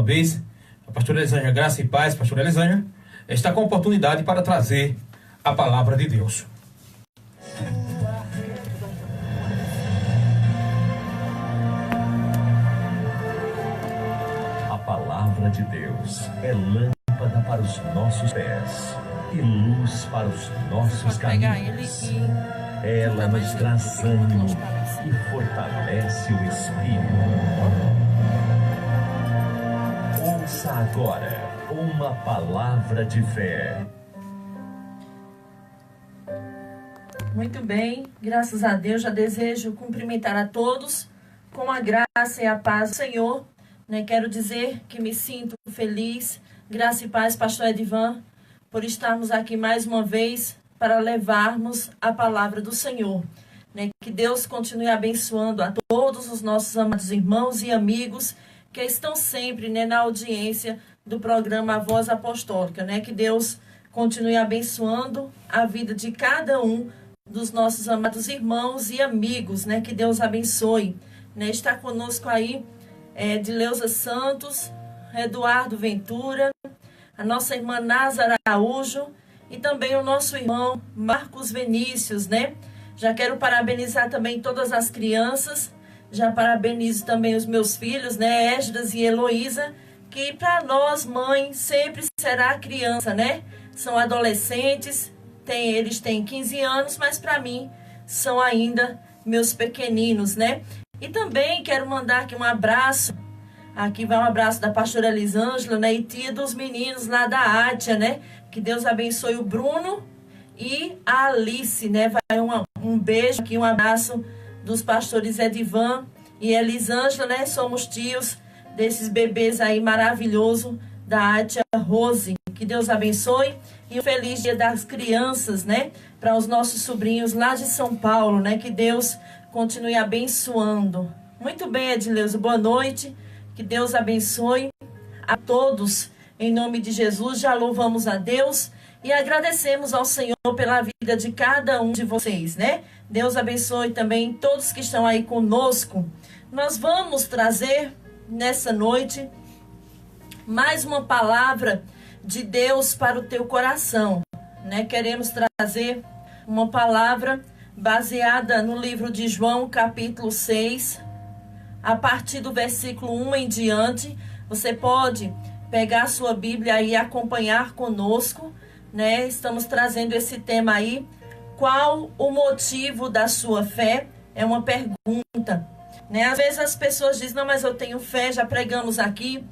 vez, a pastora Elisângela, graça e paz, pastora Elisângela, está com a oportunidade para trazer a palavra de Deus. A palavra de Deus é lâmpada para os nossos pés e luz para os nossos caminhos. Ela nos traz ânimo e fortalece o espírito. Ouça agora uma palavra de fé. Muito bem, graças a Deus, já desejo cumprimentar a todos com a graça e a paz do Senhor. Quero dizer que me sinto feliz, graça e paz, pastor Edivan, por estarmos aqui mais uma vez para levarmos a palavra do Senhor. Que Deus continue abençoando a todos os nossos amados irmãos e amigos que estão sempre na audiência do programa A Voz Apostólica. Que Deus continue abençoando a vida de cada um dos nossos amados irmãos e amigos. Que Deus abençoe. Está conosco aí Edileuza Santos, Eduardo Ventura, a nossa irmã Názara Araújo e também o nosso irmão Marcos Vinícius, Já quero parabenizar também todas as crianças, já parabenizo também os meus filhos, Esdras e Heloísa, que para nós, mãe, sempre será criança, São adolescentes, eles têm 15 anos, mas para mim são ainda meus pequeninos, E também quero mandar aqui um abraço. Aqui vai um abraço da pastora Elisângela, e tia dos meninos lá da Átia, Que Deus abençoe o Bruno e a Alice, Vai um beijo aqui, um abraço dos pastores Edivan e Elisângela, Somos tios desses bebês aí maravilhoso da Átia Rose. Que Deus abençoe e um feliz Dia das Crianças, Para os nossos sobrinhos lá de São Paulo, Que Deus continue abençoando. Muito bem, Edileuza, boa noite. Que Deus abençoe a todos. Em nome de Jesus, já louvamos a Deus e agradecemos ao Senhor pela vida de cada um de vocês, Deus abençoe também todos que estão aí conosco. Nós vamos trazer nessa noite mais uma palavra de Deus para o teu coração, Queremos trazer uma palavra baseada no livro de João, capítulo 6, a partir do versículo 1 em diante. Você pode pegar a sua Bíblia e acompanhar conosco, Estamos trazendo esse tema aí. Qual o motivo da sua fé? É uma pergunta, Às vezes as pessoas dizem, não, mas eu tenho fé, já pregamos aqui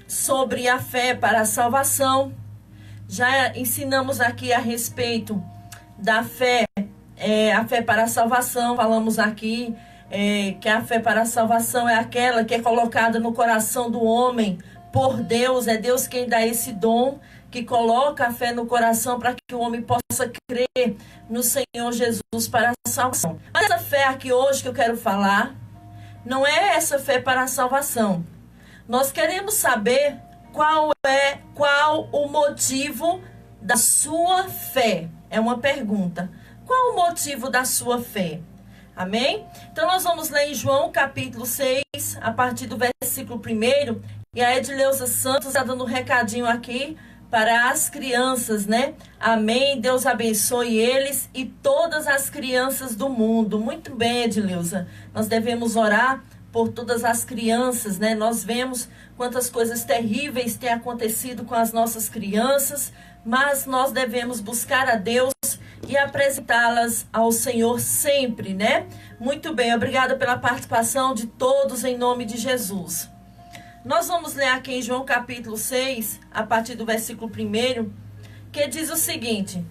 sobre a fé para a salvação. Já ensinamos aqui a respeito da fé, a fé para a salvação. Falamos aqui que a fé para a salvação é aquela que é colocada no coração do homem por Deus. É Deus quem dá esse dom, que coloca a fé no coração para que o homem possa crer no Senhor Jesus para a salvação. Mas essa fé aqui hoje que eu quero falar, não é essa fé para a salvação. Nós queremos saber qual o motivo da sua fé. É uma pergunta. Qual o motivo da sua fé? Amém? Então nós vamos ler em João capítulo 6, a partir do versículo 1. E a Edileuza Santos está dando um recadinho aqui para as crianças, Amém? Deus abençoe eles e todas as crianças do mundo. Muito bem, Edileuza. Nós devemos orar por todas as crianças, Nós vemos quantas coisas terríveis têm acontecido com as nossas crianças, mas nós devemos buscar a Deus e apresentá-las ao Senhor sempre, Muito bem, obrigada pela participação de todos em nome de Jesus. Nós vamos ler aqui em João capítulo 6, a partir do versículo 1, que diz o seguinte: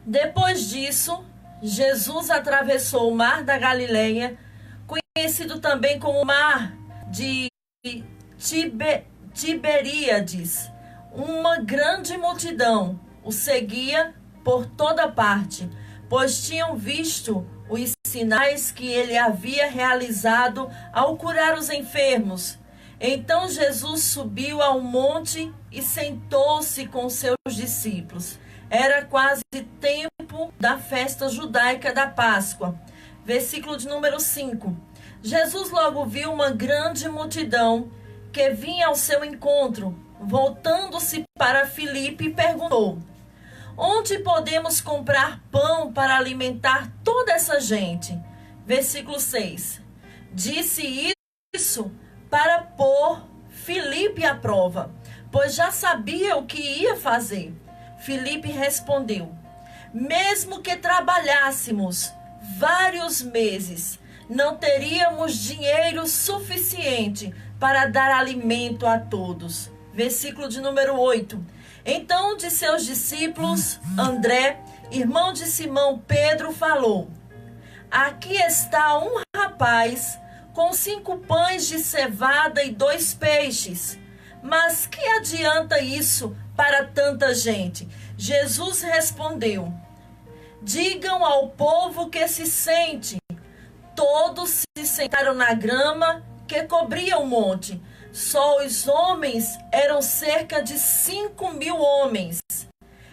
Depois disso, Jesus atravessou o mar da Galileia, conhecido também como mar de Tiberíades. Uma grande multidão o seguia por toda parte, pois tinham visto os sinais que ele havia realizado ao curar os enfermos. Então Jesus subiu ao monte e sentou-se com seus discípulos. Era quase tempo da festa judaica da Páscoa. Versículo de número 5. Jesus logo viu uma grande multidão que vinha ao seu encontro. Voltando-se para Filipe, perguntou: onde podemos comprar pão para alimentar toda essa gente? Versículo 6. Disse isso para pôr Filipe à prova, pois já sabia o que ia fazer. Filipe respondeu: mesmo que trabalhássemos vários meses, não teríamos dinheiro suficiente para dar alimento a todos. Versículo de número 8. Então, de seus discípulos, André, irmão de Simão Pedro, falou: aqui está um rapaz com 5 pães de cevada e 2 peixes. Mas que adianta isso para tanta gente? Jesus respondeu: digam ao povo que se sente. Todos se sentaram na grama que cobria o monte. Só os homens eram cerca de 5.000 homens.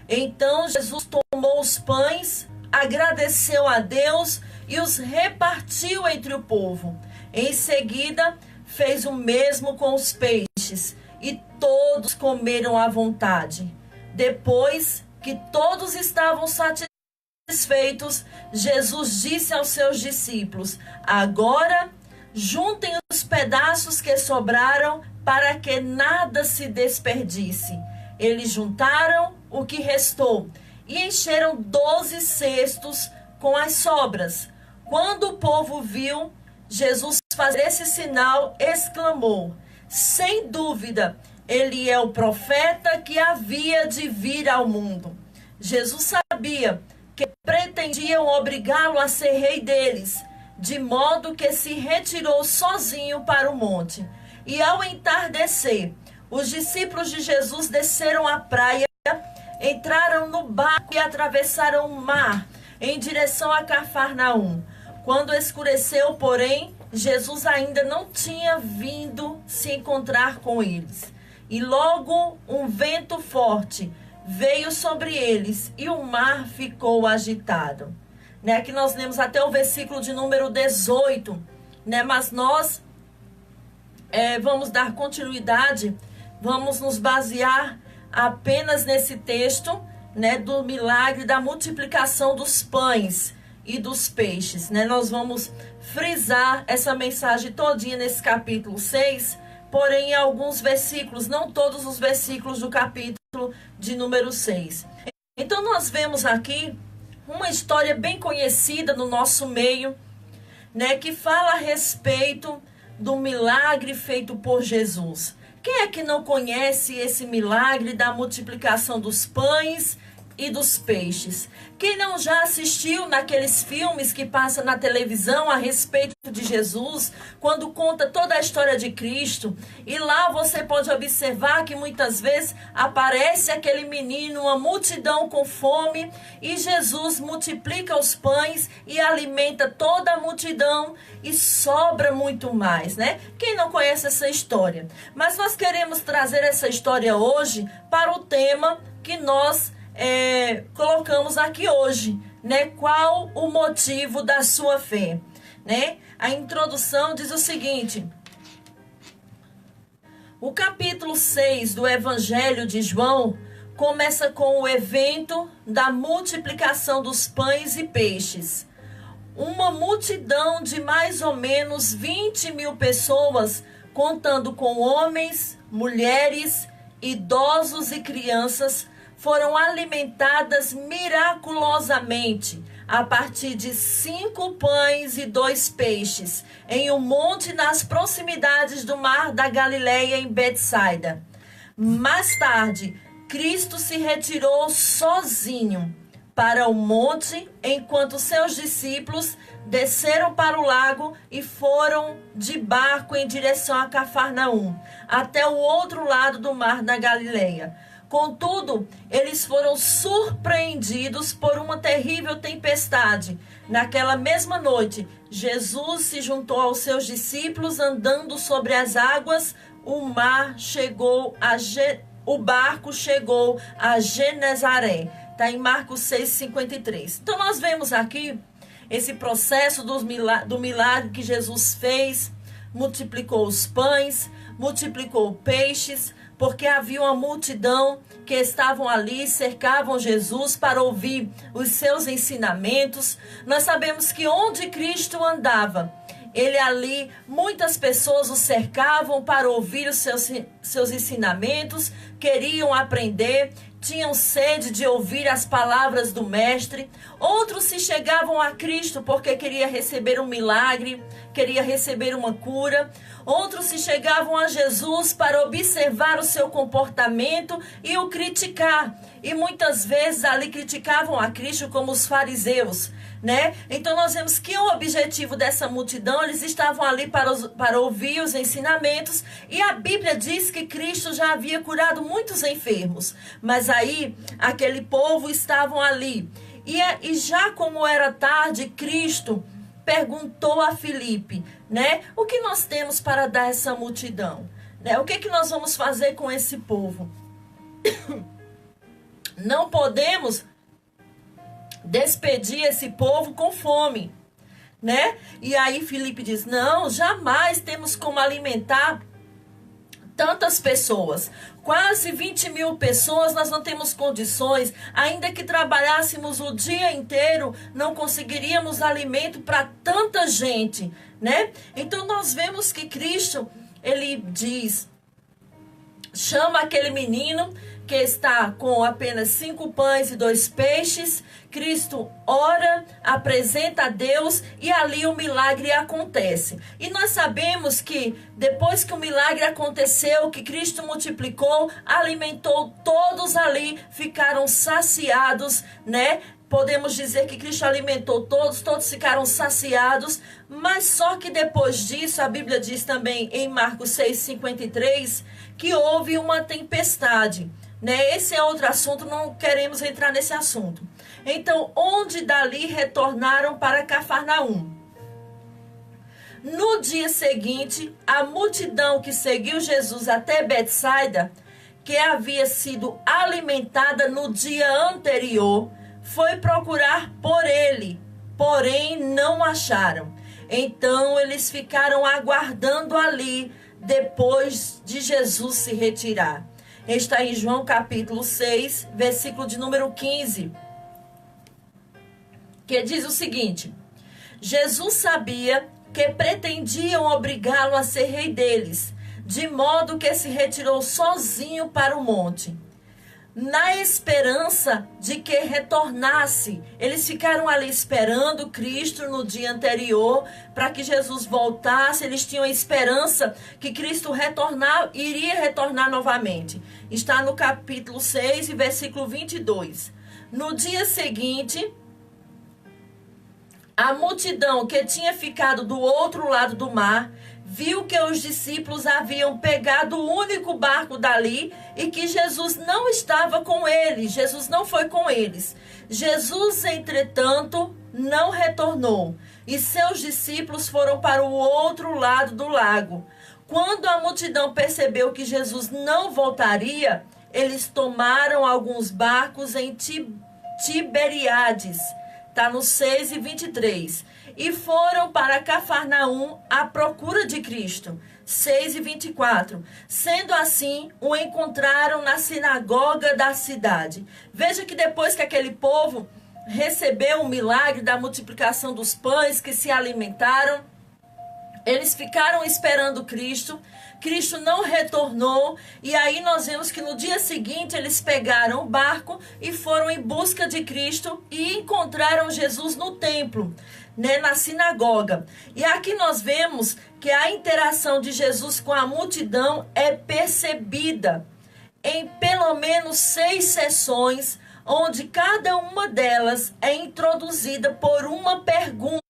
Então Jesus tomou os pães, agradeceu a Deus e os repartiu entre o povo. Em seguida, fez o mesmo com os peixes, e todos comeram à vontade. Depois que todos estavam satisfeitos, Jesus disse aos seus discípulos: agora juntem os pedaços que sobraram para que nada se desperdice. Eles juntaram o que restou e encheram 12 cestos com as sobras. Quando o povo viu Jesus fazer esse sinal, exclamou: sem dúvida, ele é o profeta que havia de vir ao mundo. Jesus sabia que pretendiam obrigá-lo a ser rei deles, de modo que se retirou sozinho para o monte. E ao entardecer, os discípulos de Jesus desceram a praia, entraram no barco e atravessaram o mar em direção a Cafarnaum. Quando escureceu, porém, Jesus ainda não tinha vindo se encontrar com eles. E logo um vento forte veio sobre eles e o mar ficou agitado. Aqui nós lemos até o versículo de número 18, mas nós vamos dar continuidade, vamos nos basear apenas nesse texto, do milagre da multiplicação dos pães e dos peixes. Nós vamos frisar essa mensagem todinha nesse capítulo 6, porém em alguns versículos, não todos os versículos do capítulo de número 6. Então nós vemos aqui uma história bem conhecida no nosso meio, que fala a respeito do milagre feito por Jesus. Quem é que não conhece esse milagre da multiplicação dos pães e dos peixes? Quem não já assistiu naqueles filmes que passam na televisão a respeito de Jesus, quando conta toda a história de Cristo, e lá você pode observar que muitas vezes aparece aquele menino, uma multidão com fome, e Jesus multiplica os pães e alimenta toda a multidão e sobra muito mais, Quem não conhece essa história? Mas nós queremos trazer essa história hoje para o tema que nós colocamos aqui hoje, Qual o motivo da sua fé? A introdução diz o seguinte: o capítulo 6 do Evangelho de João começa com o evento da multiplicação dos pães e peixes. Uma multidão de mais ou menos 20.000 pessoas, contando com homens, mulheres, idosos e crianças, foram alimentadas miraculosamente a partir de 5 pães e 2 peixes em um monte nas proximidades do mar da Galileia, em Betsaida. Mais tarde, Cristo se retirou sozinho para o monte, enquanto seus discípulos desceram para o lago e foram de barco em direção a Cafarnaum, até o outro lado do mar da Galileia. Contudo, eles foram surpreendidos por uma terrível tempestade. Naquela mesma noite, Jesus se juntou aos seus discípulos andando sobre as águas. O barco chegou a Genezaré. Está em Marcos 6:53. Então nós vemos aqui esse processo do milagre que Jesus fez, multiplicou os pães, multiplicou peixes, porque havia uma multidão que estavam ali, cercavam Jesus para ouvir os seus ensinamentos. Nós sabemos que onde Cristo andava, ele ali, muitas pessoas o cercavam para ouvir os seus ensinamentos, queriam aprender, tinham sede de ouvir as palavras do Mestre. Outros se chegavam a Cristo porque queria receber um milagre, queria receber uma cura. Outros se chegavam a Jesus para observar o seu comportamento e o criticar. E muitas vezes ali criticavam a Cristo como os fariseus, né? Então nós vemos que o objetivo dessa multidão, eles estavam ali para ouvir os ensinamentos, e a Bíblia diz que Cristo já havia curado muitos enfermos, mas aí aquele povo estavam ali, e já como era tarde, Cristo perguntou a Filipe, né? O que nós temos para dar a essa multidão? Né? O que nós vamos fazer com esse povo? Não podemos despedir esse povo com fome, né? E aí Filipe diz, não, jamais temos como alimentar tantas pessoas. Quase 20.000 pessoas, nós não temos condições. Ainda que trabalhássemos o dia inteiro, não conseguiríamos alimento para tanta gente, né? Então nós vemos que Cristo, ele diz, chama aquele menino que está com apenas 5 pães e 2 peixes. Cristo ora, apresenta a Deus, e ali o milagre acontece. E nós sabemos que depois que o milagre aconteceu, que Cristo multiplicou, alimentou todos ali, ficaram saciados, né? Podemos dizer que Cristo alimentou todos, todos ficaram saciados, mas só que depois disso, a Bíblia diz também em Marcos 6,53, que houve uma tempestade. Né? Esse é outro assunto, não queremos entrar nesse assunto. Então, onde dali retornaram para Cafarnaum. No dia seguinte, a multidão que seguiu Jesus até Betsaida, que havia sido alimentada no dia anterior, foi procurar por ele, porém não acharam. Então, eles ficaram aguardando ali, depois de Jesus se retirar. Está em João capítulo 6, versículo de número 15, que diz o seguinte: Jesus sabia que pretendiam obrigá-lo a ser rei deles, de modo que se retirou sozinho para o monte. Na esperança de que retornasse, eles ficaram ali esperando Cristo no dia anterior, para que Jesus voltasse. Eles tinham a esperança que Cristo iria retornar novamente. Está no capítulo 6, versículo 22. No dia seguinte, a multidão que tinha ficado do outro lado do mar viu que os discípulos haviam pegado o único barco dali e que Jesus não estava com eles. Jesus não foi com eles. Jesus, entretanto, não retornou, e seus discípulos foram para o outro lado do lago. Quando a multidão percebeu que Jesus não voltaria, eles tomaram alguns barcos em Tiberíades, está no 6:23, e foram para Cafarnaum à procura de Cristo. 6:24. Sendo assim, o encontraram na sinagoga da cidade. Veja que depois que aquele povo recebeu o milagre da multiplicação dos pães, que se alimentaram, eles ficaram esperando Cristo. Cristo não retornou, e aí nós vemos que no dia seguinte eles pegaram o barco e foram em busca de Cristo e encontraram Jesus no templo, né, na sinagoga. E aqui nós vemos que a interação de Jesus com a multidão é percebida em pelo menos 6 sessões, onde cada uma delas é introduzida por uma pergunta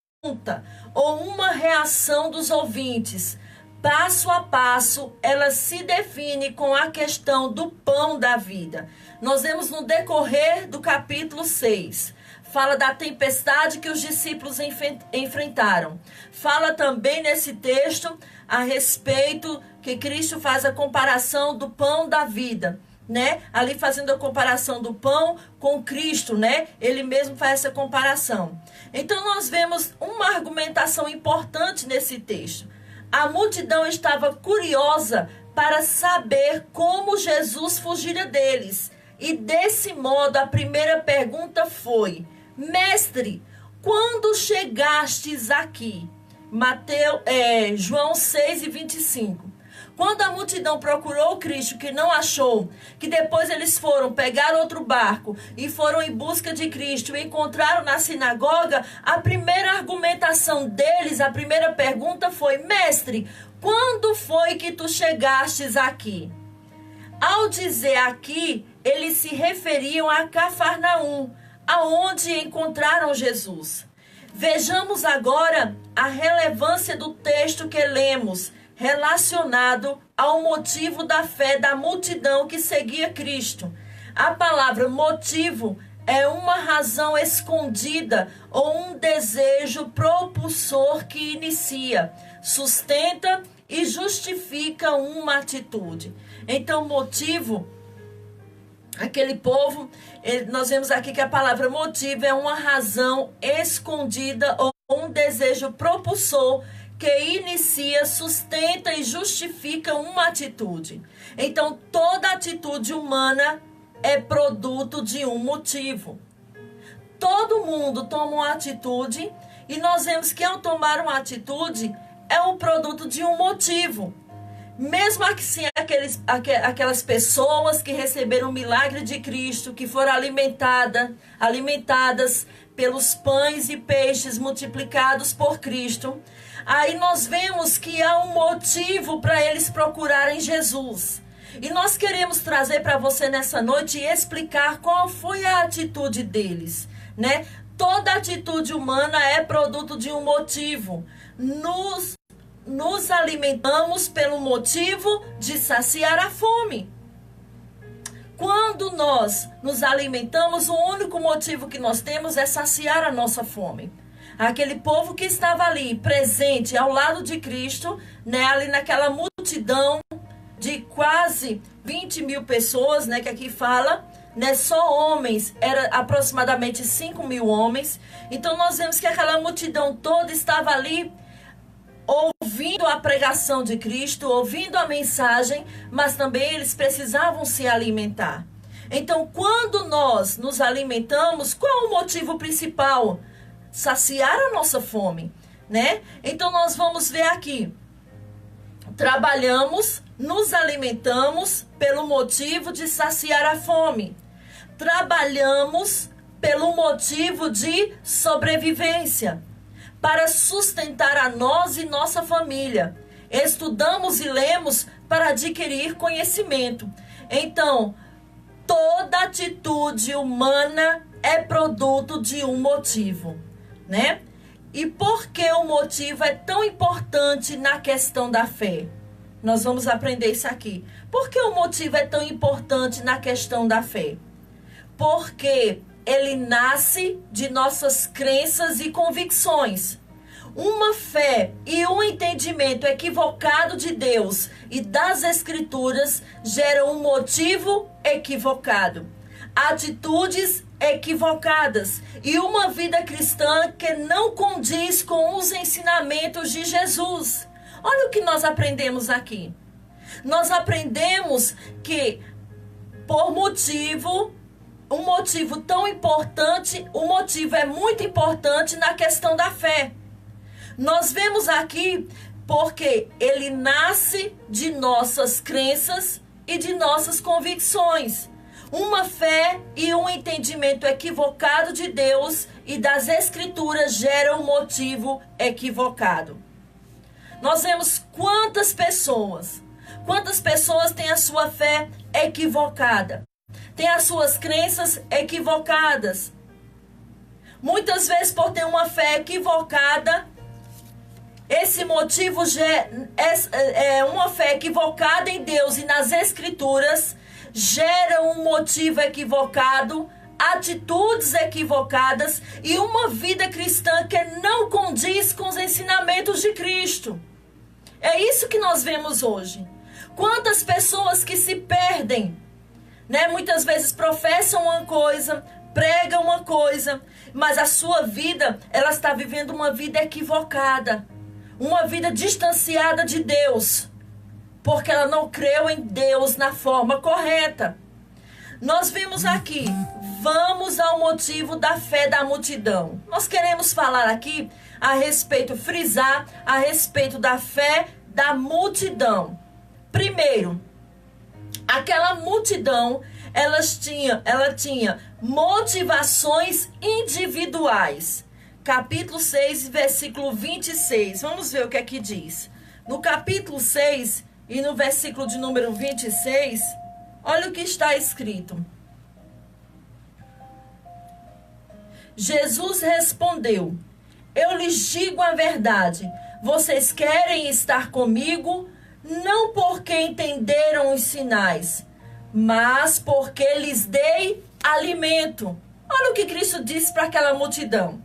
ou uma reação dos ouvintes. Passo a passo, ela se define com a questão do pão da vida. Nós vemos no decorrer do capítulo 6. Fala da tempestade que os discípulos enfrentaram. Fala também nesse texto a respeito que Cristo faz a comparação do pão da vida, né? Ali fazendo a comparação do pão com Cristo, né? Ele mesmo faz essa comparação. Então nós vemos uma argumentação importante nesse texto. A multidão estava curiosa para saber como Jesus fugira deles. E desse modo a primeira pergunta foi: Mestre, quando chegastes aqui? João 6:25. Quando a multidão procurou Cristo, que não achou, que depois eles foram pegar outro barco e foram em busca de Cristo e encontraram na sinagoga, a primeira argumentação deles, a primeira pergunta foi: Mestre, quando foi que tu chegastes aqui? Ao dizer aqui, eles se referiam a Cafarnaum, aonde encontraram Jesus. Vejamos agora a relevância do texto que lemos, relacionado ao motivo da fé da multidão que seguia Cristo. A palavra motivo é uma razão escondida ou um desejo propulsor que inicia, sustenta e justifica uma atitude. Então, motivo, aquele povo, nós vemos aqui que a palavra motivo é uma razão escondida ou um desejo propulsor que inicia, sustenta e justifica uma atitude. Então, toda atitude humana é produto de um motivo. Todo mundo toma uma atitude e nós vemos que ao tomar uma atitude é um produto de um motivo. Mesmo assim, aquelas pessoas que receberam o milagre de Cristo, que foram alimentadas pelos pães e peixes multiplicados por Cristo, aí nós vemos que há um motivo para eles procurarem Jesus. E nós queremos trazer para você nessa noite e explicar qual foi a atitude deles, né? Toda atitude humana é produto de um motivo. Nos alimentamos pelo motivo de saciar a fome. Quando nós nos alimentamos, o único motivo que nós temos é saciar a nossa fome. Aquele povo que estava ali, presente ao lado de Cristo, né, ali naquela multidão de quase 20 mil pessoas, né, que aqui fala, né, só homens, era aproximadamente 5 mil homens. Então nós vemos que aquela multidão toda estava ali ouvindo a pregação de Cristo, ouvindo a mensagem, mas também eles precisavam se alimentar. Então, quando nós nos alimentamos, qual é o motivo principal? Saciar a nossa fome, né? Então, nós vamos ver aqui. Trabalhamos, nos alimentamos pelo motivo de saciar a fome. Trabalhamos pelo motivo de sobrevivência, para sustentar a nós e nossa família. Estudamos e lemos para adquirir conhecimento. Então, toda atitude humana é produto de um motivo, né? E por que o motivo é tão importante na questão da fé? Nós vamos aprender isso aqui. Por que o motivo é tão importante na questão da fé? Porque ele nasce de nossas crenças e convicções. Uma fé e um entendimento equivocado de Deus e das Escrituras geram um motivo equivocado, atitudes equivocadas e uma vida cristã que não condiz com os ensinamentos de Jesus. Olha o que nós aprendemos aqui. Nós aprendemos que um motivo tão importante, o motivo é muito importante na questão da fé. Nós vemos aqui porque ele nasce de nossas crenças e de nossas convicções. Uma fé e um entendimento equivocado de Deus e das Escrituras geram um motivo equivocado. Nós vemos quantas pessoas têm a sua fé equivocada, têm as suas crenças equivocadas. Muitas vezes, por ter uma fé equivocada, esse motivo é uma fé equivocada em Deus e nas Escrituras, gera um motivo equivocado, atitudes equivocadas e uma vida cristã que não condiz com os ensinamentos de Cristo. É isso que nós vemos hoje. Quantas pessoas que se perdem né? Muitas vezes professam uma coisa, pregam uma coisa, mas a sua vida, ela está vivendo uma vida equivocada, uma vida distanciada de Deus, porque ela não creu em Deus na forma correta. Nós vimos aqui, vamos ao motivo da fé da multidão. Nós queremos falar aqui a respeito, frisar a respeito da fé da multidão. Primeiro, aquela multidão, ela tinha motivações individuais. Capítulo 6, versículo 26. Vamos ver o que é que diz. No capítulo 6 e no versículo de número 26, olha o que está escrito. Jesus respondeu: eu lhes digo a verdade, vocês querem estar comigo, não porque entenderam os sinais, mas porque lhes dei alimento. Olha o que Cristo disse para aquela multidão.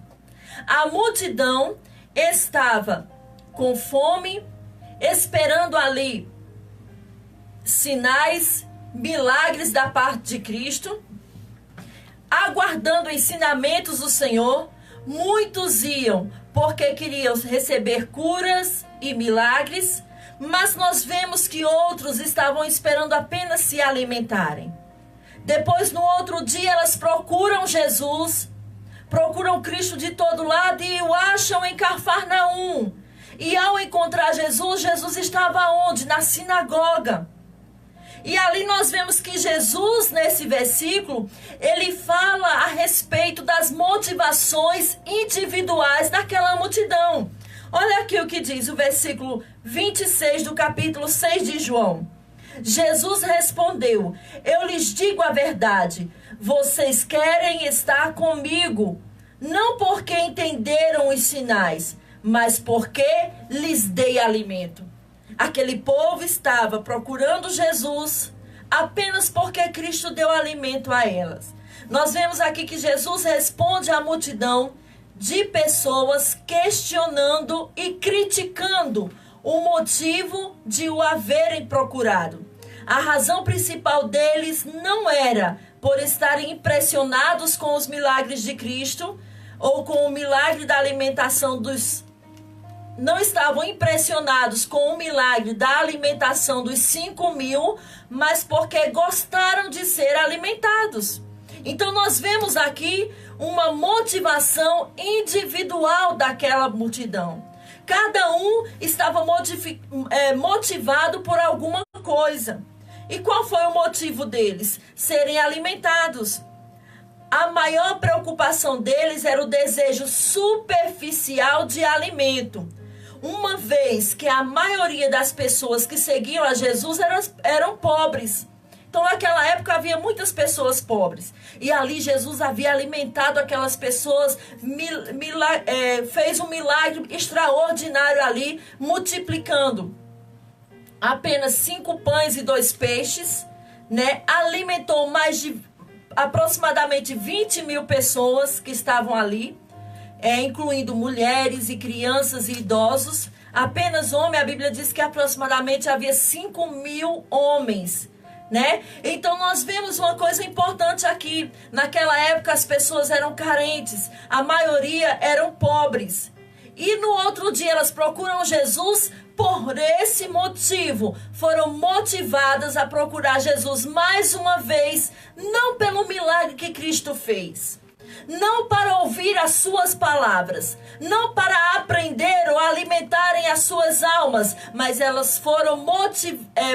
A multidão estava com fome, esperando ali sinais, milagres da parte de Cristo, aguardando ensinamentos do Senhor. Muitos iam porque queriam receber curas e milagres, mas nós vemos que outros estavam esperando apenas se alimentarem. Depois, no outro dia, elas procuram Jesus, procuram Cristo de todo lado e o acham em Cafarnaum. E ao encontrar Jesus, Jesus estava onde? Na sinagoga. E ali nós vemos que Jesus, nesse versículo, ele fala a respeito das motivações individuais daquela multidão. Olha aqui o que diz o versículo 26 do capítulo 6 de João. Jesus respondeu: eu lhes digo a verdade, vocês querem estar comigo, não porque entenderam os sinais, mas porque lhes dei alimento. Aquele povo estava procurando Jesus apenas porque Cristo deu alimento a elas. Nós vemos aqui que Jesus responde à multidão de pessoas questionando e criticando o motivo de o haverem procurado. A razão principal deles não era por estarem impressionados com os milagres de Cristo ou com o milagre da alimentação dos... Não estavam impressionados com o milagre da alimentação dos 5.000, mas porque gostaram de ser alimentados. Então nós vemos aqui uma motivação individual daquela multidão. Cada um estava motivado por alguma coisa. E qual foi o motivo deles? Serem alimentados. A maior preocupação deles era o desejo superficial de alimento. Uma vez que a maioria das pessoas que seguiam a Jesus eram pobres. Então, naquela época, havia muitas pessoas pobres. E ali, Jesus havia alimentado aquelas pessoas, fez um milagre extraordinário ali, multiplicando apenas 5 pães e 2 peixes, né? Alimentou mais de aproximadamente 20.000 pessoas que estavam ali, incluindo mulheres e crianças e idosos. Apenas homem, a Bíblia diz que aproximadamente havia 5.000 homens, né? Então nós vemos uma coisa importante aqui. Naquela época as pessoas eram carentes, a maioria eram pobres. E no outro dia elas procuram Jesus. Por esse motivo, foram motivadas a procurar Jesus mais uma vez, não pelo milagre que Cristo fez, não para ouvir as suas palavras, não para aprender ou alimentarem as suas almas, mas elas foram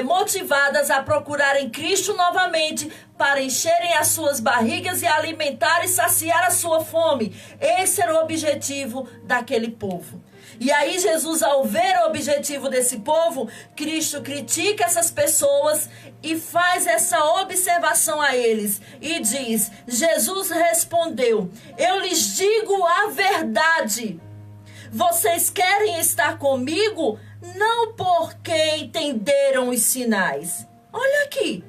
motivadas a procurarem Cristo novamente, para encherem as suas barrigas e alimentar e saciar a sua fome. Esse era o objetivo daquele povo. E aí Jesus, ao ver o objetivo desse povo, Cristo critica essas pessoas e faz essa observação a eles. E diz, Jesus respondeu: eu lhes digo a verdade. Vocês querem estar comigo não porque entenderam os sinais. Olha aqui.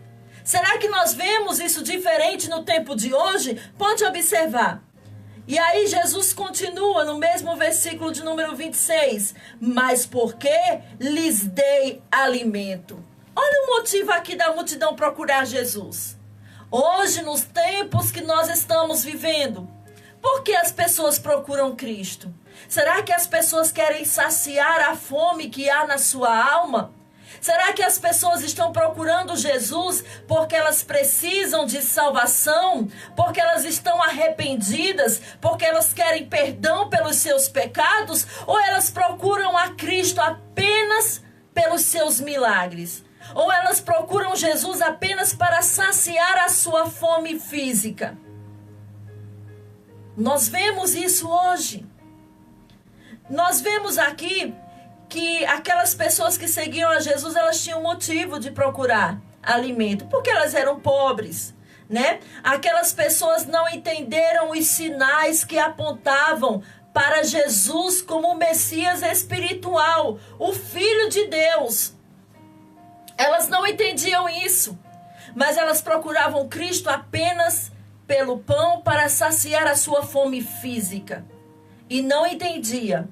Será que nós vemos isso diferente no tempo de hoje? Pode observar. E aí Jesus continua no mesmo versículo de número 26. Mas porque lhes dei alimento. Olha o motivo aqui da multidão procurar Jesus. Hoje, nos tempos que nós estamos vivendo, por que as pessoas procuram Cristo? Será que as pessoas querem saciar a fome que há na sua alma? Será que as pessoas estão procurando Jesus porque elas precisam de salvação? Porque elas estão arrependidas? Porque elas querem perdão pelos seus pecados? Ou elas procuram a Cristo apenas pelos seus milagres? Ou elas procuram Jesus apenas para saciar a sua fome física? Nós vemos isso hoje. Nós vemos aqui que aquelas pessoas que seguiam a Jesus, elas tinham motivo de procurar alimento, porque elas eram pobres, né? Aquelas pessoas não entenderam os sinais que apontavam para Jesus como o Messias espiritual, o Filho de Deus. Elas não entendiam isso, mas elas procuravam Cristo apenas pelo pão para saciar a sua fome física. E não entendiam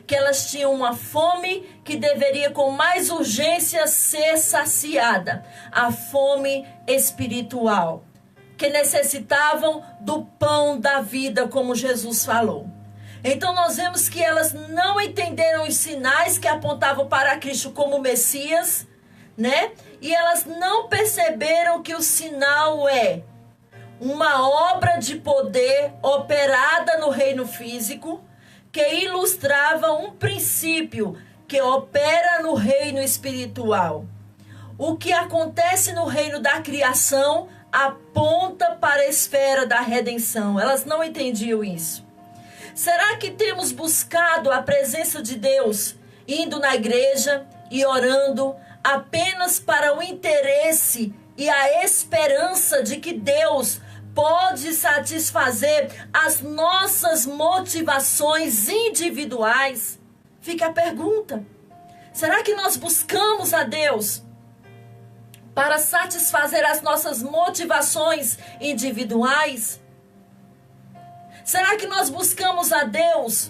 que elas tinham uma fome que deveria com mais urgência ser saciada. A fome espiritual, que necessitavam do pão da vida, como Jesus falou. Então nós vemos que elas não entenderam os sinais que apontavam para Cristo como Messias, né? E elas não perceberam que o sinal é uma obra de poder operada no reino físico, que ilustrava um princípio que opera no reino espiritual. O que acontece no reino da criação aponta para a esfera da redenção. Elas não entendiam isso. Será que temos buscado a presença de Deus, indo na igreja e orando apenas para o interesse e a esperança de que Deus pode satisfazer as nossas motivações individuais? Fica a pergunta. Será que nós buscamos a Deus para satisfazer as nossas motivações individuais? Será que nós buscamos a Deus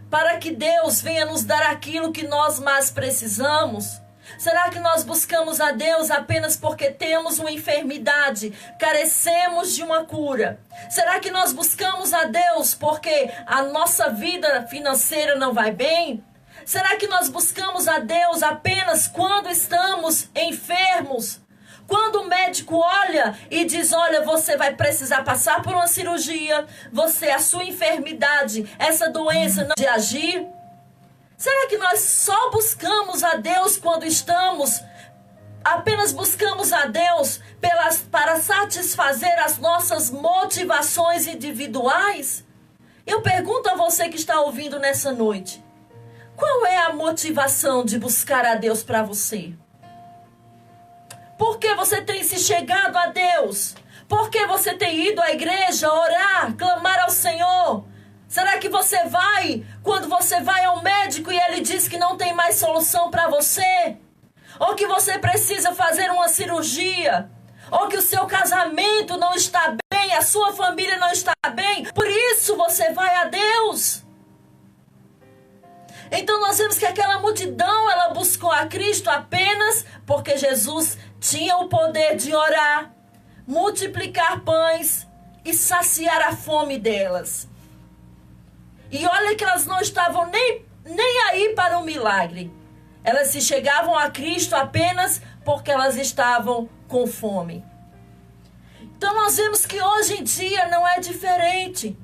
para que Deus venha nos dar aquilo que nós mais precisamos? Será que nós buscamos a Deus apenas porque temos uma enfermidade, carecemos de uma cura? Será que nós buscamos a Deus porque a nossa vida financeira não vai bem? Será que nós buscamos a Deus apenas quando estamos enfermos? Quando o médico olha e diz, olha, você vai precisar passar por uma cirurgia, a sua enfermidade, essa doença não vai agir? Será que nós só buscamos a Deus quando apenas buscamos a Deus para satisfazer as nossas motivações individuais? Eu pergunto a você que está ouvindo nessa noite, qual é a motivação de buscar a Deus para você? Por que você tem se chegado a Deus? Por que você tem ido à igreja orar, clamar ao Senhor? Será que você vai, quando você vai ao médico e ele diz que não tem mais solução para você? Ou que você precisa fazer uma cirurgia? Ou que o seu casamento não está bem, a sua família não está bem? Por isso você vai a Deus. Então nós vemos que aquela multidão, ela buscou a Cristo apenas porque Jesus tinha o poder de orar, multiplicar pães e saciar a fome delas. E olha que elas não estavam nem aí para o milagre. Elas se chegavam a Cristo apenas porque elas estavam com fome. Então nós vemos que hoje em dia não é diferente.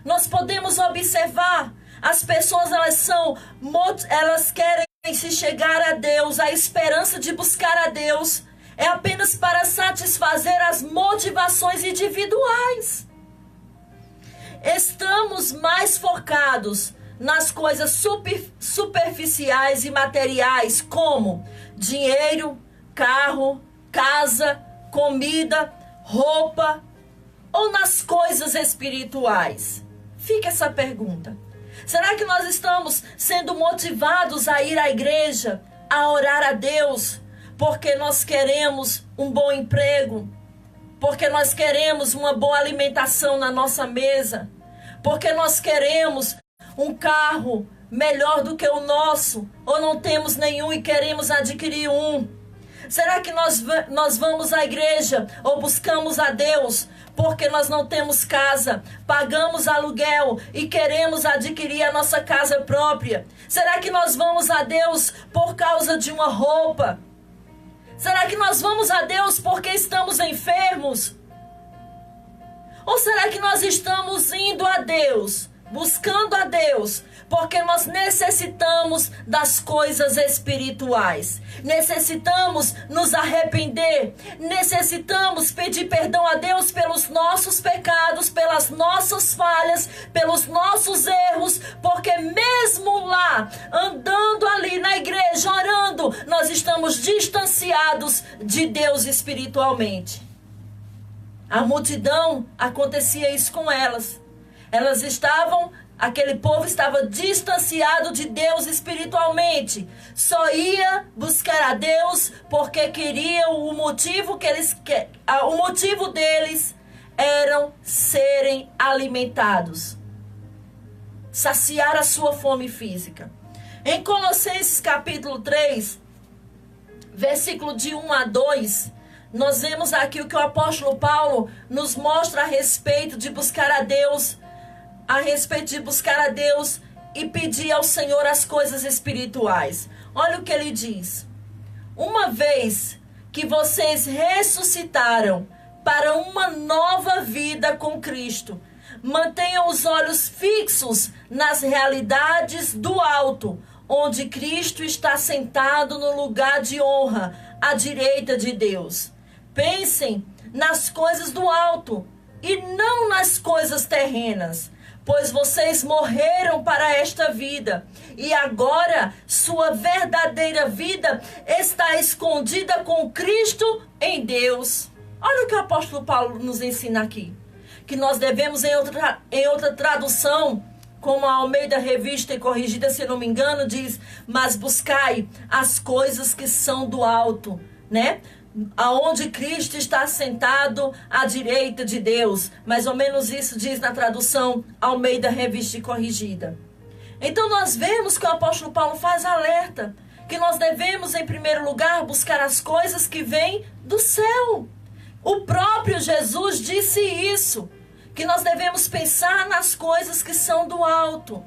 Nós podemos observar, as pessoas elas querem se chegar a Deus, a esperança de buscar a Deus é apenas para satisfazer as motivações individuais. Estamos mais focados nas coisas superficiais e materiais, como dinheiro, carro, casa, comida, roupa, ou nas coisas espirituais? Fica essa pergunta. Será que nós estamos sendo motivados a ir à igreja, a orar a Deus, porque nós queremos um bom emprego, porque nós queremos uma boa alimentação na nossa mesa, porque nós queremos um carro melhor do que o nosso, ou não temos nenhum e queremos adquirir um? Será que nós vamos à igreja ou buscamos a Deus porque nós não temos casa, pagamos aluguel e queremos adquirir a nossa casa própria? Será que nós vamos a Deus por causa de uma roupa? Será que nós vamos a Deus porque estamos enfermos? Ou será que nós estamos indo a Deus, buscando a Deus, porque nós necessitamos das coisas espirituais? Necessitamos nos arrepender, necessitamos pedir perdão a Deus pelos nossos pecados, pelas nossas falhas, pelos nossos erros, porque mesmo lá, andando ali na igreja, orando, nós estamos distanciados de Deus espiritualmente. A multidão, acontecia isso com elas. Aquele povo estava distanciado de Deus espiritualmente. Só ia buscar a Deus porque queriam o motivo deles eram serem alimentados, saciar a sua fome física. Em Colossenses capítulo 3, versículo de 1 a 2, nós vemos aqui o que o apóstolo Paulo nos mostra a respeito de buscar a Deus, e pedir ao Senhor as coisas espirituais. Olha o que ele diz: uma vez que vocês ressuscitaram para uma nova vida com Cristo, mantenham os olhos fixos nas realidades do alto, onde Cristo está sentado no lugar de honra, à direita de Deus. Pensem nas coisas do alto e não nas coisas terrenas, pois vocês morreram para esta vida, e agora sua verdadeira vida está escondida com Cristo em Deus. Olha o que o apóstolo Paulo nos ensina aqui. Que nós devemos, em outra tradução, como a Almeida Revista e Corrigida, se não me engano, diz: mas buscai as coisas que são do alto, né? Aonde Cristo está sentado à direita de Deus. Mais ou menos isso diz na tradução Almeida Revista e Corrigida. Então nós vemos que o apóstolo Paulo faz alerta que nós devemos, em primeiro lugar, buscar as coisas que vêm do céu. O próprio Jesus disse isso, que nós devemos pensar nas coisas que são do alto.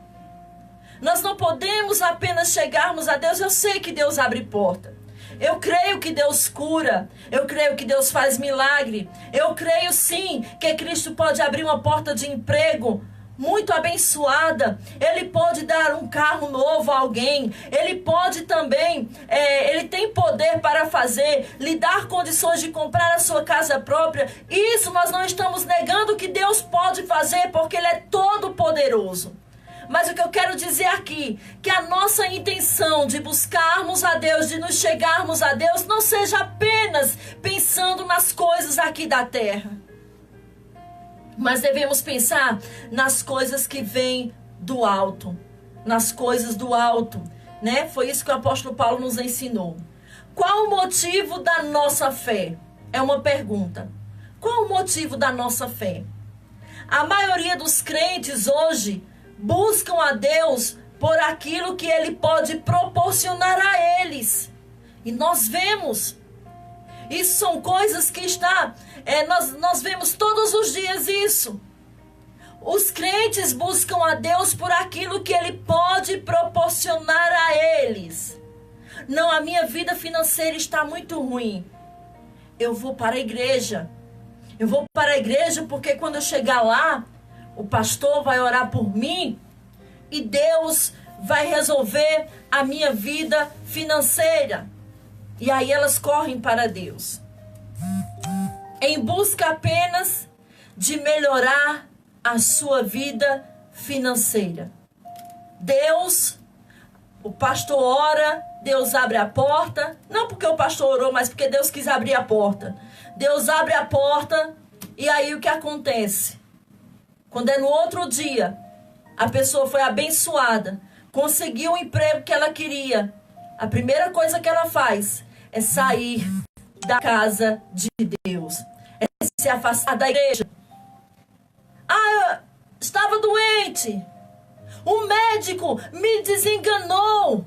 Nós não podemos apenas chegarmos a Deus. Eu sei que Deus abre porta. Eu creio que Deus cura, eu creio que Deus faz milagre, eu creio sim que Cristo pode abrir uma porta de emprego muito abençoada, Ele pode dar um carro novo a alguém, Ele pode também, Ele tem poder para lhe dar condições de comprar a sua casa própria. Isso nós não estamos negando que Deus pode fazer, porque Ele é todo poderoso. Mas o que eu quero dizer aqui, que a nossa intenção de buscarmos a Deus, de nos chegarmos a Deus, não seja apenas pensando nas coisas aqui da terra. Mas devemos pensar nas coisas que vêm do alto. Nas coisas do alto, né? Foi isso que o apóstolo Paulo nos ensinou. Qual o motivo da nossa fé? É uma pergunta. Qual o motivo da nossa fé? A maioria dos crentes hoje buscam a Deus por aquilo que Ele pode proporcionar a eles. E nós vemos. Isso são coisas que nós vemos todos os dias isso. Os crentes buscam a Deus por aquilo que Ele pode proporcionar a eles. Não, a minha vida financeira está muito ruim. Eu vou para a igreja. Eu vou para a igreja porque quando eu chegar lá, o pastor vai orar por mim e Deus vai resolver a minha vida financeira. E aí elas correm para Deus, em busca apenas de melhorar a sua vida financeira. O pastor ora, Deus abre a porta. Não porque o pastor orou, mas porque Deus quis abrir a porta. Deus abre a porta e aí o que acontece? Quando é no outro dia, a pessoa foi abençoada, conseguiu o emprego que ela queria, a primeira coisa que ela faz é sair da casa de Deus, é se afastar da igreja. Eu estava doente, o médico me desenganou,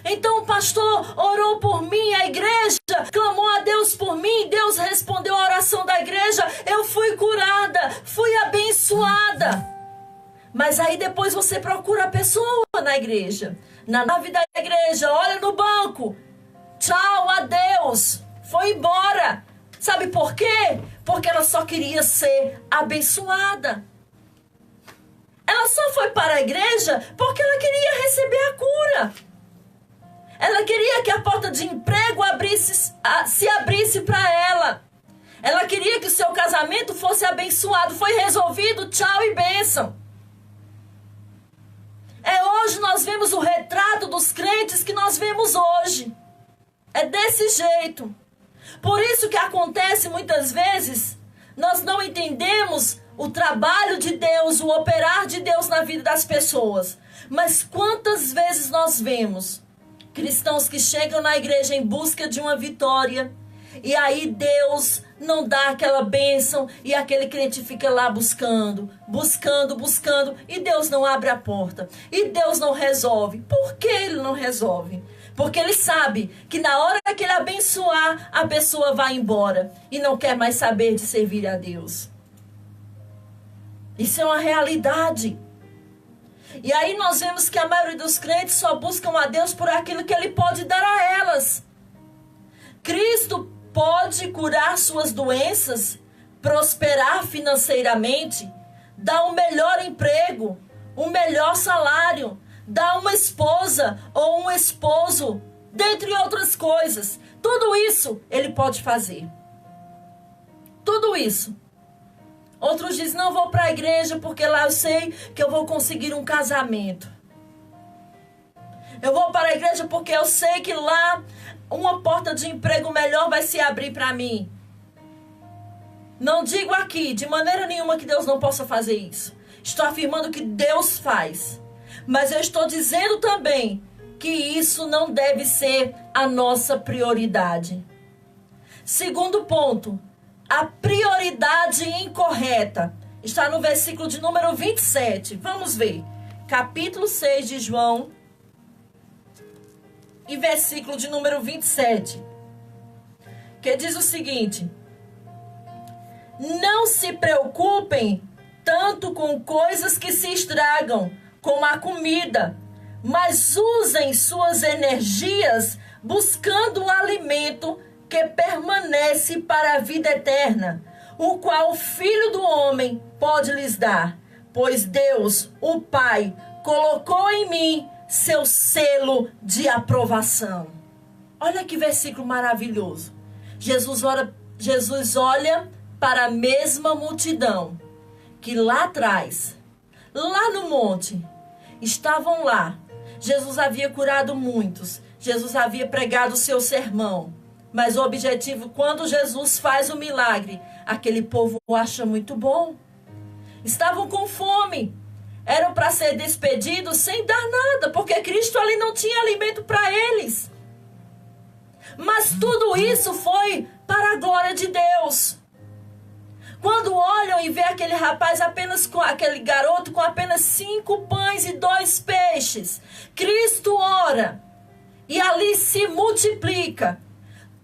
então o pastor orou por mim, a igreja Mas aí depois você procura a pessoa na igreja, na nave da igreja, olha no banco. Tchau, adeus. Foi embora. Sabe por quê? Porque ela só queria ser abençoada. Ela só foi para a igreja porque ela queria receber a cura. Ela queria que a porta de emprego se abrisse para ela. Ela queria que o seu casamento fosse abençoado. Foi resolvido, tchau e bênção. Hoje nós vemos o retrato dos crentes que nós vemos hoje. É desse jeito. Por isso que acontece muitas vezes, nós não entendemos o trabalho de Deus, o operar de Deus na vida das pessoas. Mas quantas vezes nós vemos cristãos que chegam na igreja em busca de uma vitória, e aí Deus não dá aquela bênção, e aquele crente fica lá buscando, e Deus não abre a porta, e Deus não resolve. Por que Ele não resolve? Porque Ele sabe que na hora que Ele abençoar, a pessoa vai embora, e não quer mais saber de servir a Deus. Isso é uma realidade. E aí nós vemos que a maioria dos crentes só buscam a Deus por aquilo que Ele pode dar a elas. Cristo pode curar suas doenças, prosperar financeiramente, dar um melhor emprego, um melhor salário, dar uma esposa ou um esposo, dentre outras coisas. Tudo isso Ele pode fazer. Tudo isso. Outros dizem, não vou para a igreja porque lá eu sei que eu vou conseguir um casamento. Eu vou para a igreja porque eu sei que lá uma porta de emprego melhor vai se abrir para mim. Não digo aqui, de maneira nenhuma, que Deus não possa fazer isso. Estou afirmando que Deus faz. Mas eu estou dizendo também que isso não deve ser a nossa prioridade. Segundo ponto, a prioridade incorreta está no versículo de número 27. Vamos ver. Capítulo 6 de João e versículo de número 27. Que diz o seguinte: não se preocupem tanto com coisas que se estragam, como a comida, mas usem suas energias buscando o alimento que permanece para a vida eterna, o qual o Filho do Homem pode lhes dar, pois Deus, o Pai, colocou em mim seu selo de aprovação. Olha que versículo maravilhoso. Jesus olha para a mesma multidão que lá atrás, lá no monte, estavam lá. Jesus havia curado muitos, Jesus havia pregado o seu sermão. Mas o objetivo, quando Jesus faz o milagre, aquele povo acha muito bom. Estavam com fome. Eram para ser despedidos sem dar nada, porque Cristo ali não tinha alimento para eles. Mas tudo isso foi para a glória de Deus. Quando olham e vê aquele rapaz aquele garoto com apenas 5 pães e 2 peixes, Cristo ora e ali se multiplica.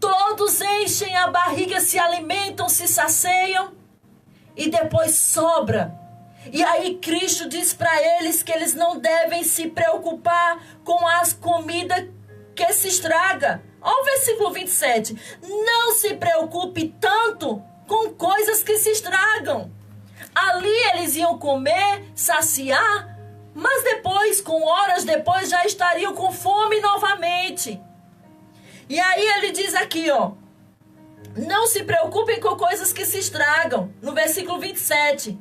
Todos enchem a barriga, se alimentam, se saciam e depois sobra. E aí Cristo diz para eles que eles não devem se preocupar com as comidas que se estraga. Olha o versículo 27. Não se preocupe tanto com coisas que se estragam. Ali eles iam comer, saciar, mas depois, com horas depois, já estariam com fome novamente. E aí ele diz aqui, ó, não se preocupem com coisas que se estragam, no versículo 27,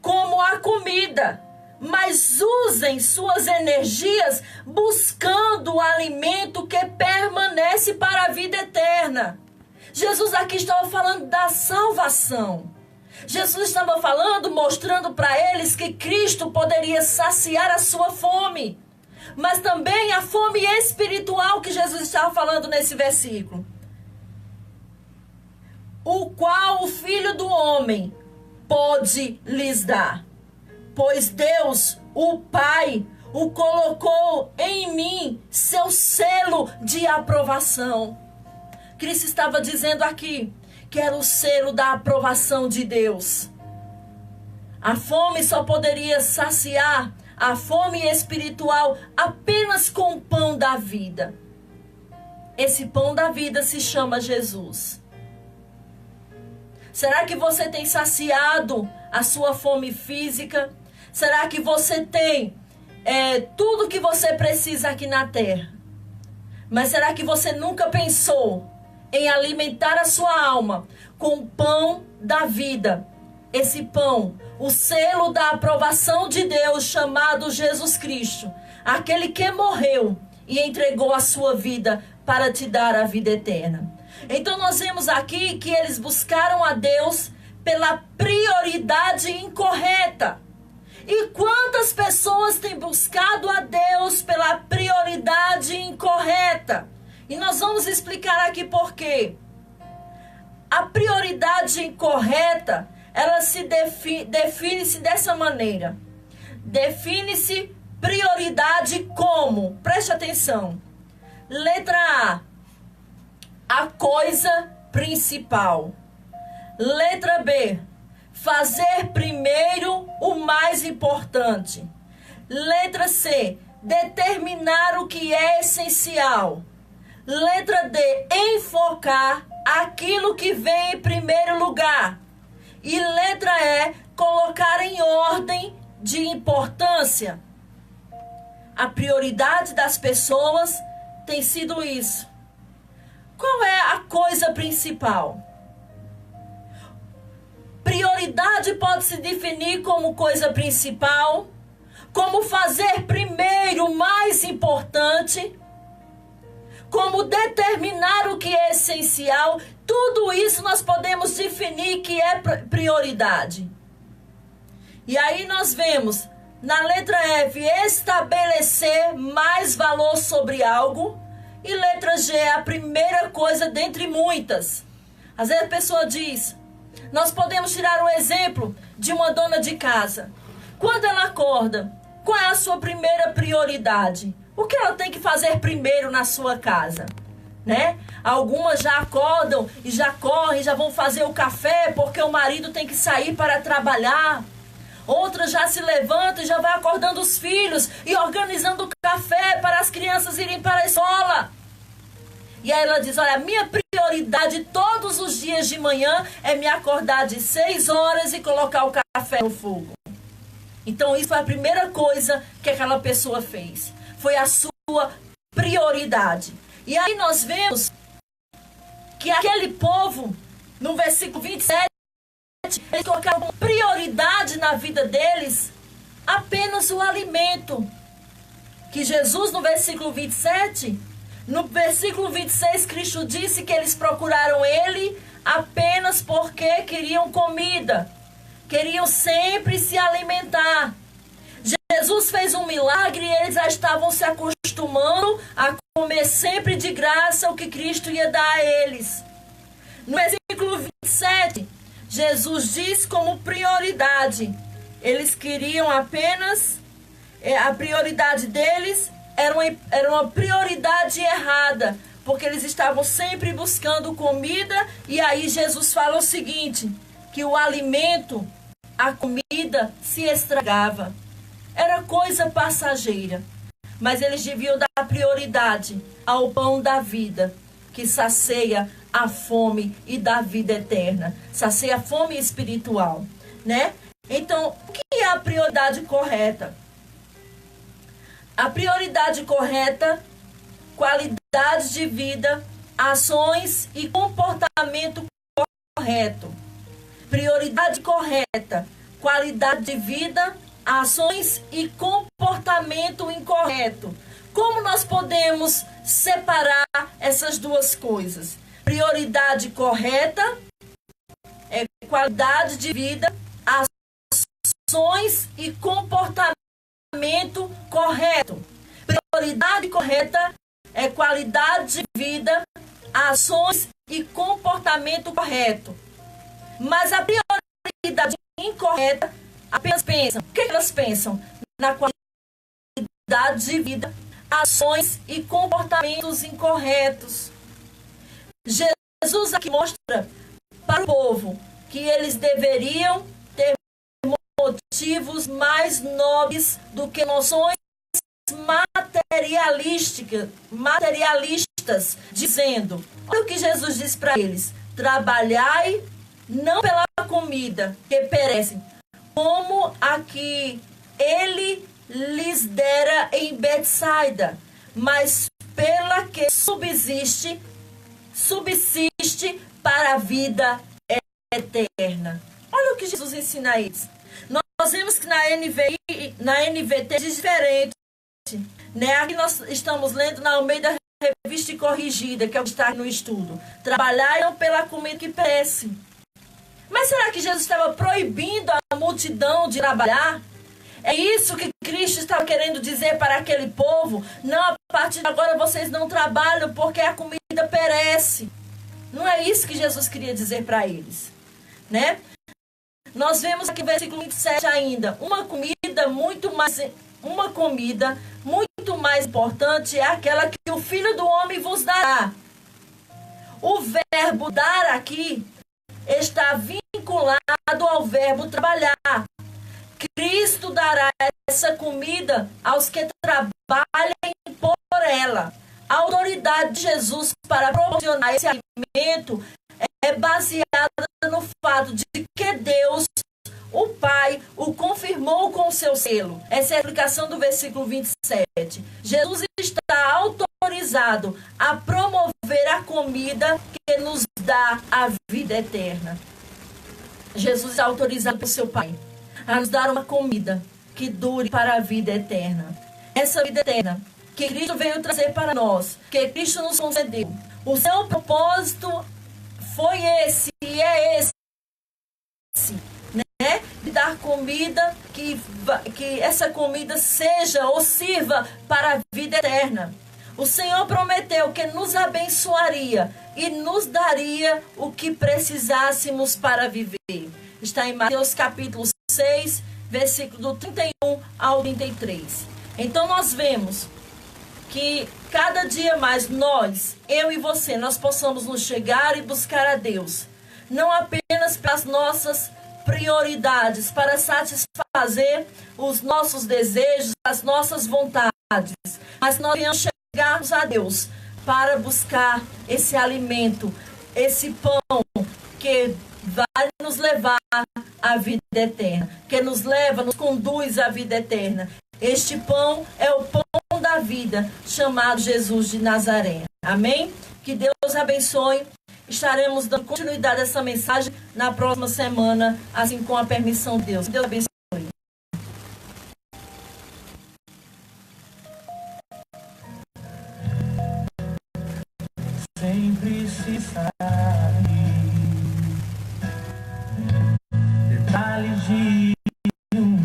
como a comida, mas usem suas energias buscando o alimento que permanece para a vida eterna. Jesus aqui estava falando da salvação. Jesus estava falando, mostrando para eles que Cristo poderia saciar a sua fome. Mas também a fome espiritual que Jesus estava falando nesse versículo. O qual o Filho do Homem pode lhes dar. Pois Deus, o Pai, o colocou em mim seu selo de aprovação. Cristo estava dizendo aqui que era o selo da aprovação de Deus. A fome só poderia saciar a fome espiritual apenas com o pão da vida. Esse pão da vida se chama Jesus. Será que você tem saciado a sua fome física? Será que você tem tudo que você precisa aqui na terra? Mas será que você nunca pensou em alimentar a sua alma com o pão da vida? Esse pão, o selo da aprovação de Deus, chamado Jesus Cristo, aquele que morreu e entregou a sua vida para te dar a vida eterna. Então nós vemos aqui que eles buscaram a Deus pela prioridade incorreta. E quantas pessoas têm buscado a Deus pela prioridade incorreta? E nós vamos explicar aqui por quê. A prioridade incorreta, ela se define-se dessa maneira. Define-se prioridade como? Preste atenção. Letra A coisa principal. Letra B, fazer primeiro o mais importante. Letra C, determinar o que é essencial. Letra D, enfocar aquilo que vem em primeiro lugar. E letra E, colocar em ordem de importância. A prioridade das pessoas tem sido isso. Qual é a coisa principal? Prioridade pode se definir como coisa principal, como fazer primeiro o mais importante, como determinar o que é essencial. Tudo isso nós podemos definir que é prioridade. E aí nós vemos, na letra F, estabelecer mais valor sobre algo. E letra G é a primeira coisa dentre muitas. Às vezes a pessoa diz, nós podemos tirar um exemplo de uma dona de casa. Quando ela acorda, qual é a sua primeira prioridade? O que ela tem que fazer primeiro na sua casa? Né? Algumas já acordam e já correm, já vão fazer o café porque o marido tem que sair para trabalhar. Outras já se levantam e já vai acordando os filhos e organizando o café para as crianças irem para a escola. E aí ela diz, olha, a minha prioridade todos os dias de manhã é me acordar de 6 horas e colocar o café no fogo. Então isso foi a primeira coisa que aquela pessoa fez. Foi a sua prioridade. E aí nós vemos que aquele povo, no versículo 27, eles colocaram como prioridade na vida deles apenas o alimento. Que Jesus, no versículo 27, no versículo 26, Cristo disse que eles procuraram Ele apenas porque queriam comida. Queriam sempre se alimentar. Jesus fez um milagre e eles já estavam se acostumando a comer sempre de graça o que Cristo ia dar a eles. No versículo 27, Jesus diz como prioridade. Eles queriam apenas, a prioridade deles era uma prioridade errada, porque eles estavam sempre buscando comida. E aí Jesus fala o seguinte, que o alimento, a comida se estragava. Era coisa passageira, mas eles deviam dar prioridade ao pão da vida, que sacia a fome e dá vida eterna, sacia a fome espiritual, né? Então, o que é a prioridade correta? A prioridade correta, qualidade de vida, ações e comportamento correto. Prioridade correta, qualidade de vida, ações e comportamento incorreto. Como nós podemos separar essas duas coisas? Prioridade correta é qualidade de vida, ações e comportamento correto. Prioridade correta é qualidade de vida, ações e comportamento correto. Mas a prioridade incorreta apenas pensam. O que elas pensam? Na qualidade de vida, ações e comportamentos incorretos. Jesus aqui mostra para o povo que eles deveriam ter objetivos mais nobres do que noções materialistas, dizendo, olha o que Jesus diz para eles: trabalhai não pela comida que perece, como a que ele lhes dera em Betsaida, mas pela que subsiste para a vida eterna. Olha o que Jesus ensina a eles. Nós vemos que na NVT é diferente, né? Aqui nós estamos lendo na Almeida Revista e Corrigida, que é o que está no estudo. Trabalhar pela comida que perece. Mas será que Jesus estava proibindo a multidão de trabalhar? É isso que Cristo estava querendo dizer para aquele povo? Não, a partir de agora vocês não trabalham porque a comida perece. Não é isso que Jesus queria dizer para eles, né? Nós vemos aqui no versículo 27 ainda, uma comida muito mais importante é aquela que o Filho do Homem vos dará. O verbo dar aqui está vinculado ao verbo trabalhar. Cristo dará essa comida aos que trabalhem por ela. A autoridade de Jesus para proporcionar esse alimento é baseada no fato de que Deus, o Pai, o confirmou com o seu selo. Essa é a explicação do versículo 27. Jesus está autorizado a promover a comida que nos dá a vida eterna. Jesus é autorizado pelo seu Pai a nos dar uma comida que dure para a vida eterna. Essa vida eterna que Cristo veio trazer para nós, que Cristo nos concedeu. O seu propósito foi esse e é esse, né? De dar comida, que essa comida seja ou sirva para a vida eterna. O Senhor prometeu que nos abençoaria e nos daria o que precisássemos para viver. Está em Mateus capítulo 6, versículo do 31 ao 33. Então nós vemos que cada dia mais nós, eu e você, nós possamos nos chegar e buscar a Deus. Não apenas pelas nossas prioridades, para satisfazer os nossos desejos, as nossas vontades, mas nós venhamos chegarmos a Deus para buscar esse alimento, esse pão que vai nos levar à vida eterna, que nos leva, nos conduz à vida eterna. Este pão é o pão da vida, chamado Jesus de Nazaré. Amém? Que Deus abençoe. Estaremos dando continuidade a essa mensagem na próxima semana, assim com a permissão de Deus. Deus abençoe. Sempre se sabe detalhes de um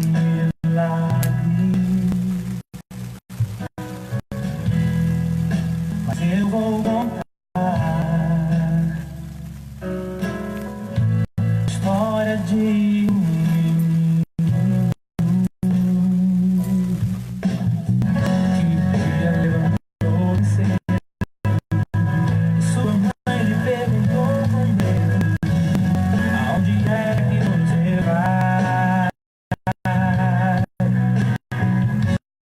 milagre, mas eu vou contar a história de um menino que levantou cedo. Sua mãe lhe perguntou com medo: aonde é que você vai?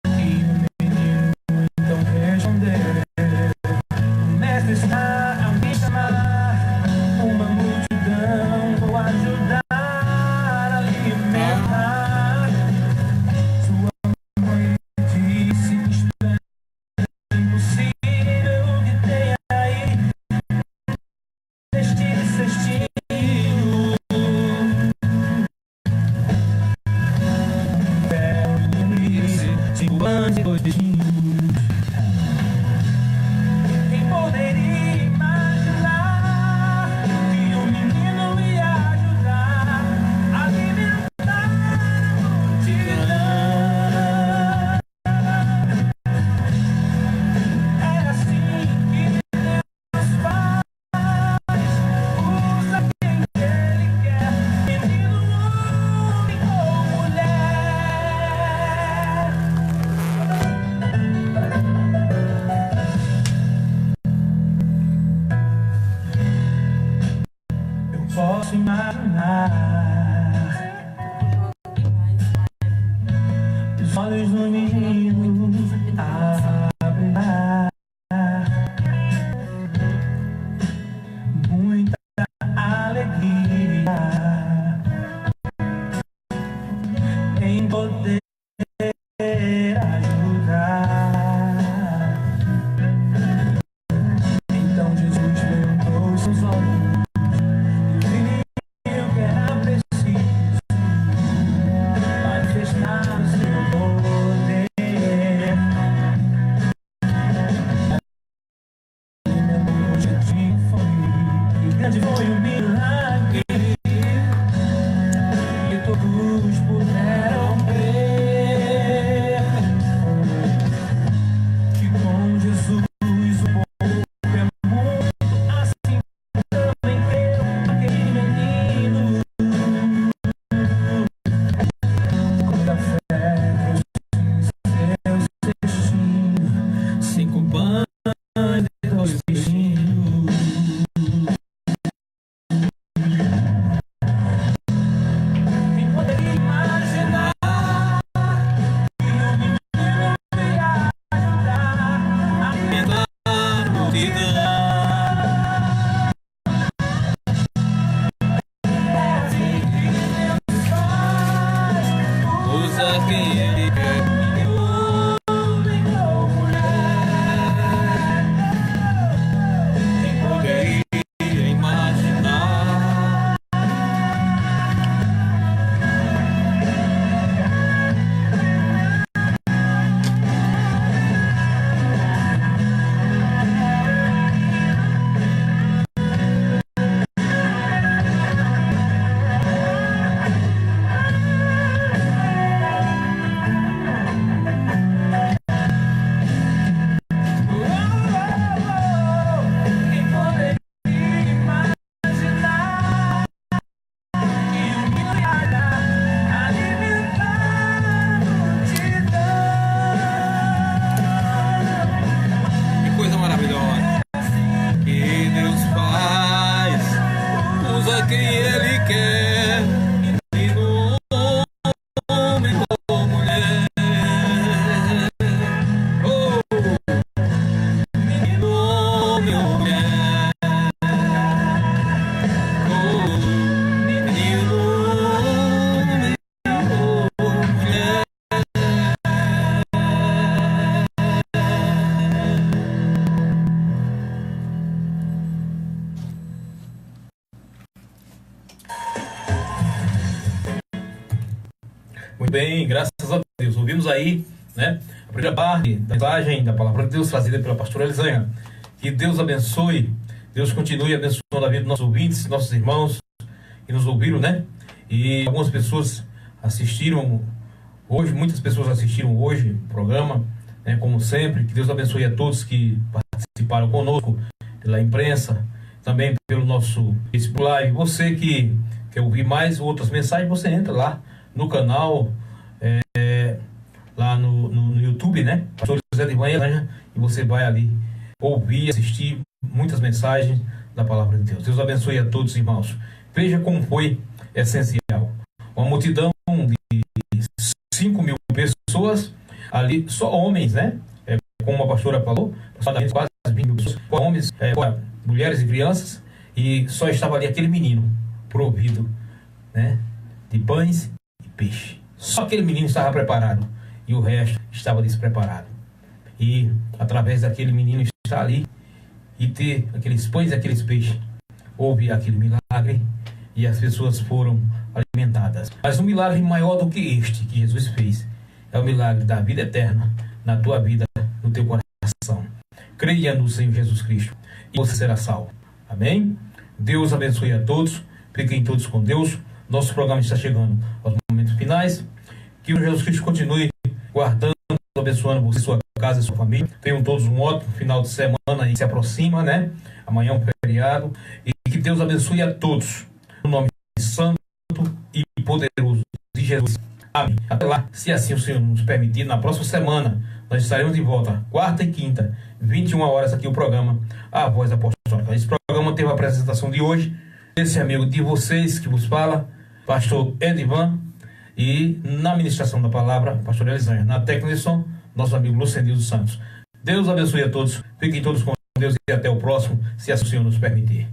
E o menino então respondeu: o mestre está a me chamar, uma multidão vou ajudar a alimentar. Sua mãe disse: isto é impossível que tenha aí neste cestinho 5 anos e 2 beijinhos. Quem poderia imaginar que um menino ia ajudar a alimentar a multidão? É assim que Deus faz, usa quem Ele quer, menino, homem ou mulher. Eu posso imaginar foi um milagre que todos puderam ver, que com Jesus o pouco é muito, assim também creu aquele menino. Com a fé trouxe seus destinos, 5 pães e 2 peixinhos. Muito bem, graças a Deus. Ouvimos aí, né, a primeira parte da mensagem da palavra de Deus trazida pela pastora Elisanha. Que Deus abençoe, Deus continue abençoando a vida dos nossos ouvintes, nossos irmãos que nos ouviram, né? E algumas pessoas assistiram hoje, muitas pessoas assistiram hoje o programa, né, como sempre. Que Deus abençoe a todos que participaram conosco pela imprensa, também pelo nosso Facebook Live. Você que quer ouvir mais outras mensagens, você entra lá no canal, lá no YouTube, né? Pastor José de Manhã, e você vai ali ouvir, assistir muitas mensagens da palavra de Deus. Deus abençoe a todos, irmãos. Veja como foi essencial. Uma multidão de 5.000 pessoas, ali, só homens, né? Como a pastora falou, quase 20.000 pessoas, homens, mulheres e crianças, e só estava ali aquele menino provido, né, de pães e peixe. Só aquele menino estava preparado e o resto estava despreparado. E através daquele menino estar ali e ter aqueles pães e aqueles peixes, houve aquele milagre e as pessoas foram alimentadas. Mas um milagre maior do que este que Jesus fez é o milagre da vida eterna na tua vida, no teu coração. Creia no Senhor Jesus Cristo e você será salvo. Amém? Deus abençoe a todos. Fiquem todos com Deus. Nosso programa está chegando aos momentos finais. Que o Jesus Cristo continue guardando, abençoando você, sua casa e sua família. Tenham todos um ótimo final de semana e se aproxima, né? Amanhã é um feriado. E que Deus abençoe a todos. No nome santo e poderoso de Jesus. Amém. Até lá, se assim o Senhor nos permitir, na próxima semana nós estaremos de volta, quarta e quinta, 21 horas, aqui o programa A Voz Apostólica. Esse programa teve a apresentação de hoje, esse amigo de vocês que vos fala, pastor Edivan, e na ministração da palavra, pastor Elisanha. Na técnica de som, nosso amigo Lucendil dos Santos. Deus abençoe a todos, fiquem todos com Deus e até o próximo, se assim o Senhor nos permitir.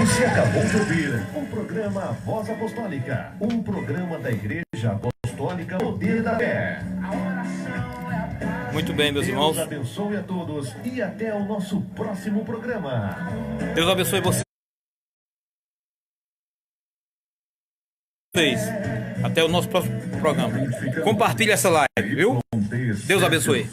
Você acabou de ouvir o programa A Voz Apostólica, um programa da Igreja Apostólica Poder da Fé. Muito bem, meus irmãos. Deus abençoe a todos e até o nosso próximo programa. Deus abençoe vocês. Até o nosso próximo programa. Compartilhe essa live, viu? Deus abençoe.